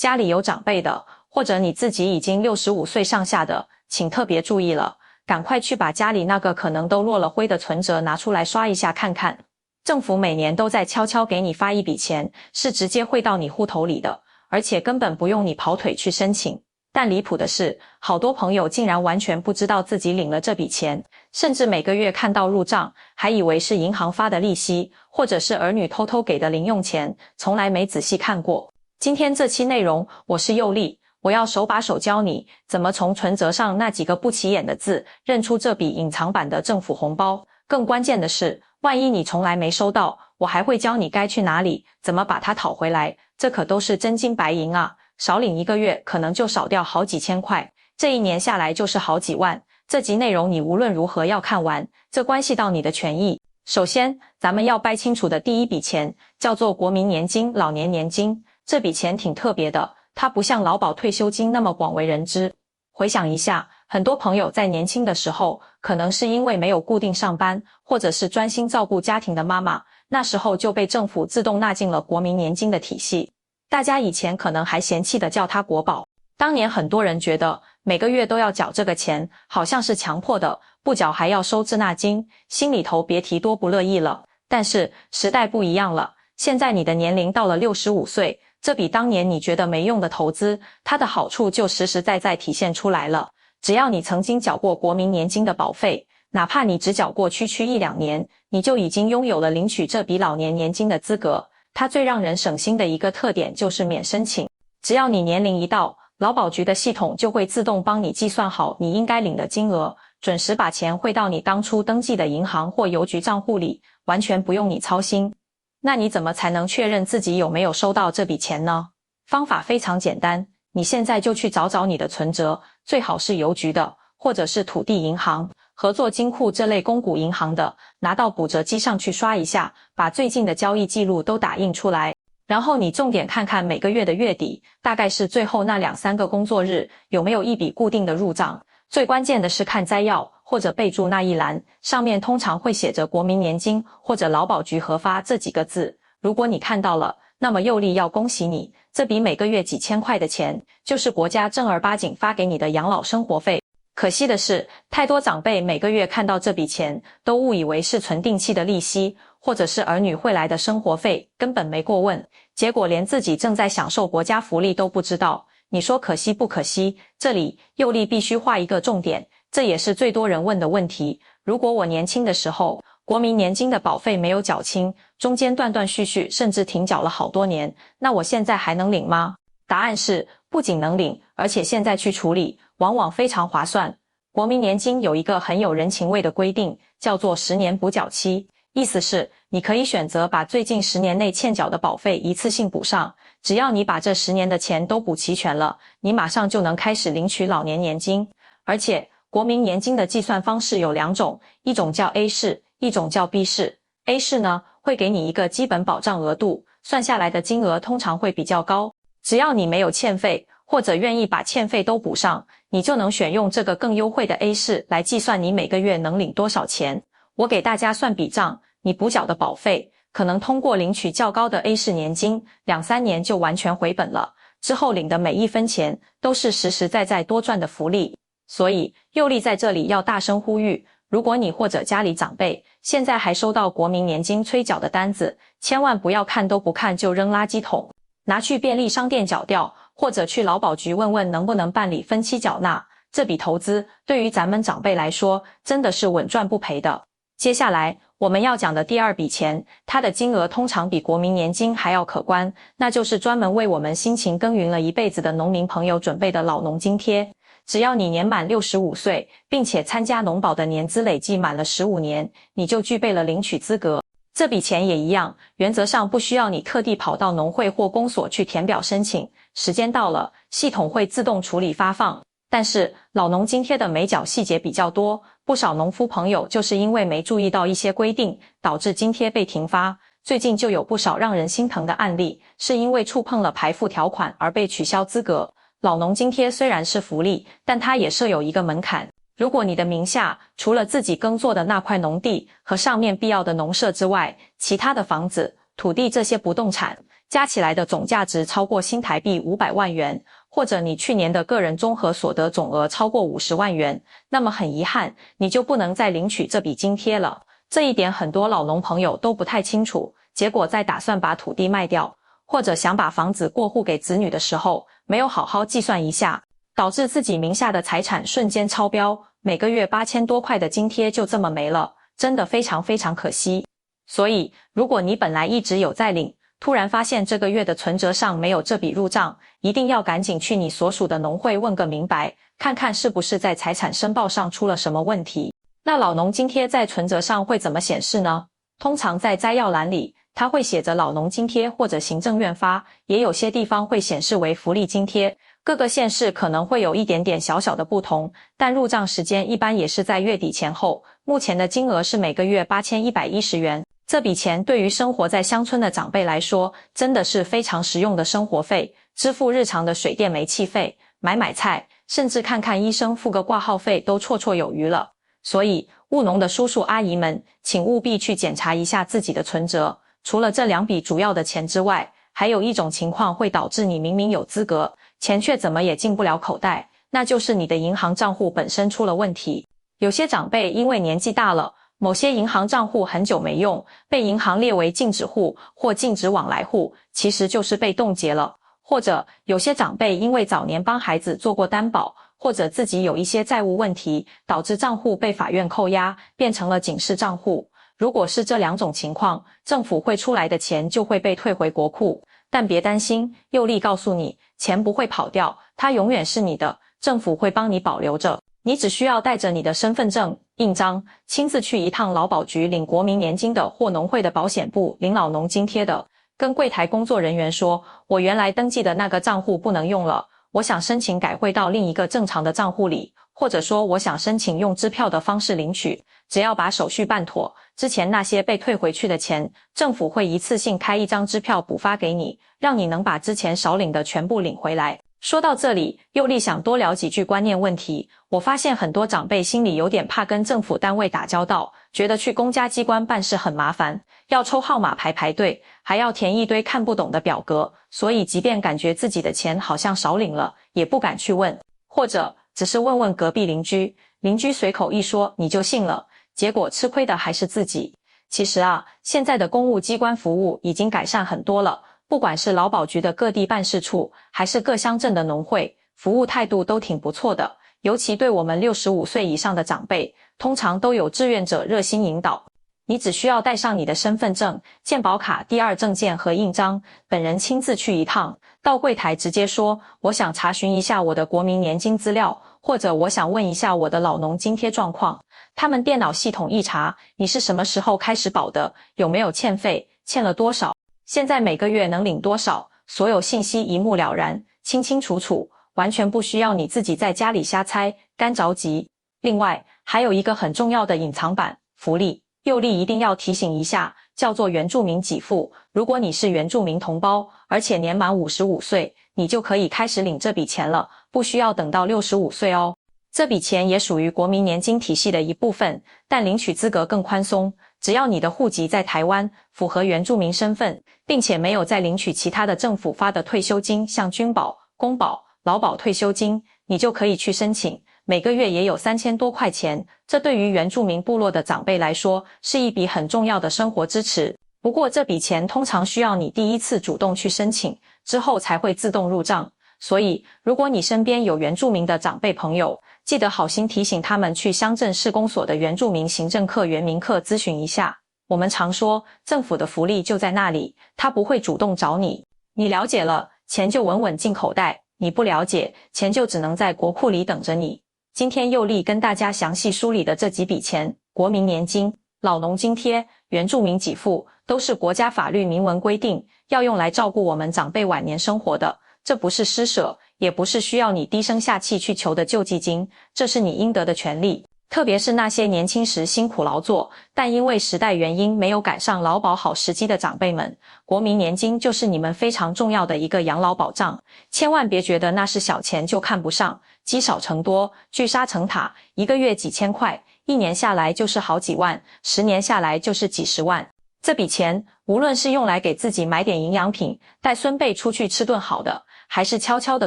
家里有长辈的，或者你自己已经65岁上下的，请特别注意了，赶快去把家里那个可能都落了灰的存折拿出来刷一下看看。政府每年都在悄悄给你发一笔钱，是直接汇到你户头里的，而且根本不用你跑腿去申请。但离谱的是，好多朋友竟然完全不知道自己领了这笔钱，甚至每个月看到入账，还以为是银行发的利息，或者是儿女偷偷给的零用钱，从来没仔细看过。今天这期内容，我是佑丽，我要手把手教你怎么从存折上那几个不起眼的字认出这笔隐藏版的政府红包。更关键的是，万一你从来没收到，我还会教你该去哪里，怎么把它讨回来，这可都是真金白银啊！少领1个月可能就少掉好几千块，这一年下来就是好几万。这集内容你无论如何要看完，这关系到你的权益。首先，咱们要掰清楚的第一笔钱叫做国民年金、老年年金。这笔钱挺特别的，它不像劳保退休金那么广为人知。回想一下，很多朋友在年轻的时候，可能是因为没有固定上班，或者是专心照顾家庭的妈妈，那时候就被政府自动纳进了国民年金的体系。大家以前可能还嫌弃的叫它国保。当年很多人觉得每个月都要缴这个钱，好像是强迫的，不缴还要收滞纳金，心里头别提多不乐意了。但是时代不一样了，现在你的年龄到了65岁，这笔当年你觉得没用的投资，它的好处就实实在在体现出来了。只要你曾经缴过国民年金的保费，哪怕你只缴过区1-2年，你就已经拥有了领取这笔老年年金的资格。它最让人省心的一个特点就是免申请，只要你年龄一到，劳保局的系统就会自动帮你计算好你应该领的金额，准时把钱汇到你当初登记的银行或邮局账户里，完全不用你操心。那你怎么才能确认自己有没有收到这笔钱呢？方法非常简单，你现在就去找找你的存折，最好是邮局的，或者是土地银行、合作金库这类公股银行的，拿到补折机上去刷一下，把最近的交易记录都打印出来。然后你重点看看每个月的月底，大概是最后那2-3个工作日，有没有一笔固定的入账。最关键的是看摘要或者备注那一栏，上面通常会写着国民年金或者劳保局核发这几个字。如果你看到了，那么佑丽要恭喜你，这笔每个月几千块的钱，就是国家正儿八经发给你的养老生活费。可惜的是，太多长辈每个月看到这笔钱，都误以为是存定期的利息，或者是儿女汇来的生活费，根本没过问，结果连自己正在享受国家福利都不知道。你说可惜不可惜？这里佑丽必须画一个重点，这也是最多人问的问题。如果我年轻的时候，国民年金的保费没有缴清，中间断断续续，甚至停缴了好多年，那我现在还能领吗？答案是，不仅能领，而且现在去处理，往往非常划算。国民年金有一个很有人情味的规定，叫做10年补缴期，意思是你可以选择把最近10年内欠缴的保费一次性补上，只要你把这10年的钱都补齐全了，你马上就能开始领取老年年金。而且国民年金的计算方式有2种，一种叫 A 式，一种叫 B 式。A 式呢，会给你一个基本保障额度，算下来的金额通常会比较高，只要你没有欠费，或者愿意把欠费都补上，你就能选用这个更优惠的 A 式来计算你每个月能领多少钱。我给大家算笔账，你补缴的保费可能通过领取较高的 A 式年金，2-3年就完全回本了，之后领的每一分钱都是实实在在多赚的福利。所以佑丽在这里要大声呼吁，如果你或者家里长辈现在还收到国民年金催缴的单子，千万不要看都不看就扔垃圾桶，拿去便利商店缴掉，或者去劳保局问问能不能办理分期缴纳。这笔投资对于咱们长辈来说真的是稳赚不赔的。接下来我们要讲的第2笔钱，它的金额通常比国民年金还要可观，那就是专门为我们辛勤耕耘了一辈子的农民朋友准备的老农津贴。只要你年满65岁，并且参加农保的年资累计满了15年，你就具备了领取资格。这笔钱也一样，原则上不需要你特地跑到农会或公所去填表申请，时间到了，系统会自动处理发放。但是老农津贴的每缴细节比较多，不少农夫朋友就是因为没注意到一些规定，导致津贴被停发。最近就有不少让人心疼的案例，是因为触碰了排富条款而被取消资格。老农津贴虽然是福利，但它也设有一个门槛，如果你的名下除了自己耕作的那块农地和上面必要的农舍之外，其他的房子、土地这些不动产，加起来的总价值超过新台币500万元，或者你去年的个人综合所得总额超过50万元，那么很遗憾，你就不能再领取这笔津贴了。这一点很多老农朋友都不太清楚，结果在打算把土地卖掉，或者想把房子过户给子女的时候，没有好好计算一下，导致自己名下的财产瞬间超标，每个月8000多块的津贴就这么没了，真的非常非常可惜。所以，如果你本来一直有在领，突然发现这个月的存折上没有这笔入账，一定要赶紧去你所属的农会问个明白，看看是不是在财产申报上出了什么问题。那老农津贴在存折上会怎么显示呢？通常在摘要栏里，它会写着老农津贴或者行政院发，也有些地方会显示为福利津贴。各个县市可能会有一点点小小的不同，但入账时间一般也是在月底前后。目前的金额是每个月8110元。这笔钱对于生活在乡村的长辈来说，真的是非常实用的生活费，支付日常的水电煤气费，买菜，甚至看看医生付个挂号费都绰绰有余了。所以，务农的叔叔阿姨们，请务必去检查一下自己的存折。除了这2笔主要的钱之外，还有一种情况会导致你明明有资格，钱却怎么也进不了口袋，那就是你的银行账户本身出了问题。有些长辈因为年纪大了，某些银行账户很久没用，被银行列为禁止户或禁止往来户，其实就是被冻结了。或者有些长辈因为早年帮孩子做过担保，或者自己有一些债务问题，导致账户被法院扣押，变成了警示账户。如果是这2种情况，政府汇出来的钱就会被退回国库。但别担心，佑利告诉你，钱不会跑掉，它永远是你的，政府会帮你保留着。你只需要带着你的身份证、印章，亲自去一趟劳保局领国民年金的或农会的保险部领老农津贴的，跟柜台工作人员说，我原来登记的那个账户不能用了，我想申请改汇到另一个正常的账户里，或者说我想申请用支票的方式领取，只要把手续办妥，之前那些被退回去的钱，政府会一次性开一张支票补发给你，让你能把之前少领的全部领回来。说到这里，佑利想多聊几句观念问题。我发现很多长辈心里有点怕跟政府单位打交道，觉得去公家机关办事很麻烦，要抽号码牌排队，还要填一堆看不懂的表格，所以即便感觉自己的钱好像少领了，也不敢去问，或者只是问问隔壁邻居，邻居随口一说你就信了，结果吃亏的还是自己。其实啊，现在的公务机关服务已经改善很多了，不管是劳保局的各地办事处，还是各乡镇的农会，服务态度都挺不错的。尤其对我们65岁以上的长辈，通常都有志愿者热心引导。你只需要带上你的身份证、健保卡第2证件和印章，本人亲自去一趟，到柜台直接说，我想查询一下我的国民年金资料，或者我想问一下我的老农津贴状况。他们电脑系统一查，你是什么时候开始保的，有没有欠费，欠了多少，现在每个月能领多少，所有信息一目了然，清清楚楚，完全不需要你自己在家里瞎猜，干着急。另外，还有一个很重要的隐藏版福利，佑利一定要提醒一下，叫做原住民给付。如果你是原住民同胞，而且年满55岁，你就可以开始领这笔钱了，不需要等到65岁哦。这笔钱也属于国民年金体系的一部分，但领取资格更宽松，只要你的户籍在台湾，符合原住民身份，并且没有再领取其他的政府发的退休金，像军保、公保、劳保退休金，你就可以去申请，每个月也有3000多块钱，这对于原住民部落的长辈来说，是一笔很重要的生活支持。不过这笔钱通常需要你第一次主动去申请，之后才会自动入账。所以，如果你身边有原住民的长辈朋友，记得好心提醒他们去乡镇市公所的原住民行政课、原民课咨询一下。我们常说，政府的福利就在那里，他不会主动找你。你了解了，钱就稳稳进口袋；你不了解，钱就只能在国库里等着你。今天佑利跟大家详细梳理的这几笔钱，国民年金、老农津贴、原住民给付，都是国家法律明文规定，要用来照顾我们长辈晚年生活的。这不是施舍，也不是需要你低声下气去求的救济金，这是你应得的权利。特别是那些年轻时辛苦劳作，但因为时代原因没有赶上劳保好时机的长辈们，国民年金就是你们非常重要的一个养老保障。千万别觉得那是小钱就看不上，积少成多，聚沙成塔，一个月几千块，1年下来就是好几万，10年下来就是几十万。这笔钱无论是用来给自己买点营养品，带孙辈出去吃顿好的，还是悄悄地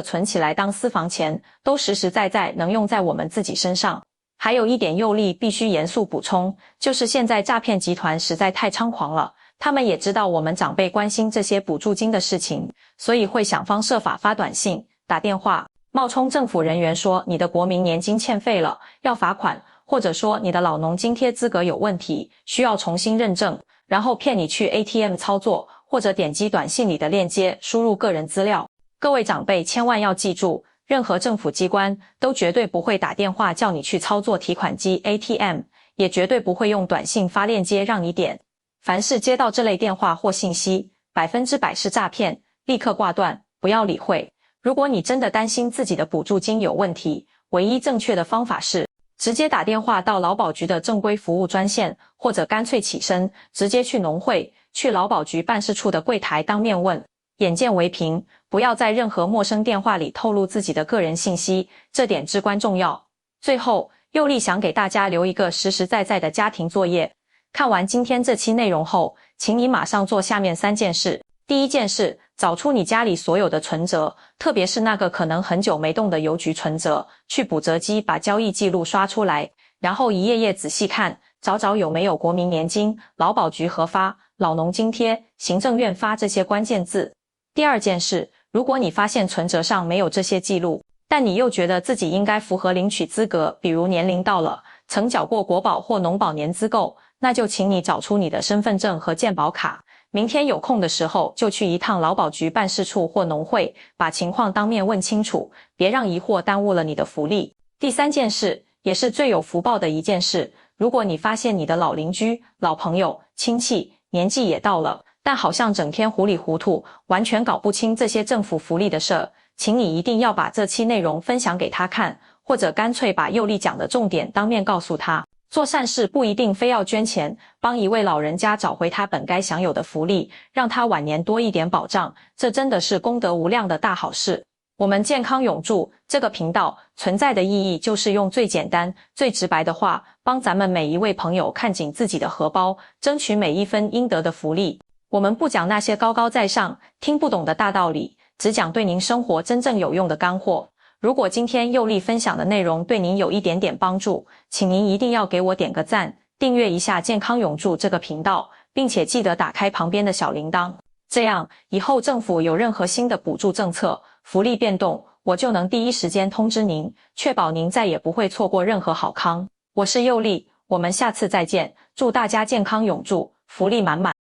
存起来当私房钱，都实实在在能用在我们自己身上。还有一点佑利必须严肃补充，就是现在诈骗集团实在太猖狂了，他们也知道我们长辈关心这些补助金的事情，所以会想方设法发短信、打电话，冒充政府人员说你的国民年金欠费了，要罚款，或者说你的老农津贴资格有问题，需要重新认证，然后骗你去 ATM 操作，或者点击短信里的链接，输入个人资料。各位长辈千万要记住，任何政府机关都绝对不会打电话叫你去操作提款机 ATM， 也绝对不会用短信发链接让你点。凡是接到这类电话或信息，100%是诈骗，立刻挂断，不要理会。如果你真的担心自己的补助金有问题，唯一正确的方法是直接打电话到劳保局的正规服务专线，或者干脆起身直接去农会、去劳保局办事处的柜台当面问。眼见为凭，不要在任何陌生电话里透露自己的个人信息，这点至关重要。最后，佑利想给大家留一个实实在在的家庭作业。看完今天这期内容后，请你马上做下面3件事。第一件事，找出你家里所有的存折，特别是那个可能很久没动的邮局存折，去补折机把交易记录刷出来，然后一页页仔细看，找找有没有国民年金、劳保局核发、老农津贴、行政院发这些关键字。第二件事，如果你发现存折上没有这些记录，但你又觉得自己应该符合领取资格，比如年龄到了，曾缴过国保或农保年资够，那就请你找出你的身份证和健保卡。明天有空的时候就去一趟劳保局办事处或农会，把情况当面问清楚，别让疑惑耽误了你的福利。第三件事，也是最有福报的一件事，如果你发现你的老邻居、老朋友、亲戚年纪也到了，但好像整天糊里糊涂，完全搞不清这些政府福利的事儿，请你一定要把这期内容分享给他看，或者干脆把佑利讲的重点当面告诉他。做善事不一定非要捐钱，帮一位老人家找回他本该享有的福利，让他晚年多一点保障，这真的是功德无量的大好事。我们健康永驻这个频道存在的意义，就是用最简单、最直白的话，帮咱们每一位朋友看紧自己的荷包，争取每一分应得的福利。我们不讲那些高高在上、听不懂的大道理，只讲对您生活真正有用的干货。如果今天佑利分享的内容对您有一点点帮助，请您一定要给我点个赞，订阅一下健康永驻这个频道，并且记得打开旁边的小铃铛，这样以后政府有任何新的补助政策、福利变动，我就能第一时间通知您，确保您再也不会错过任何好康。我是佑利，我们下次再见，祝大家健康永驻，福利满满。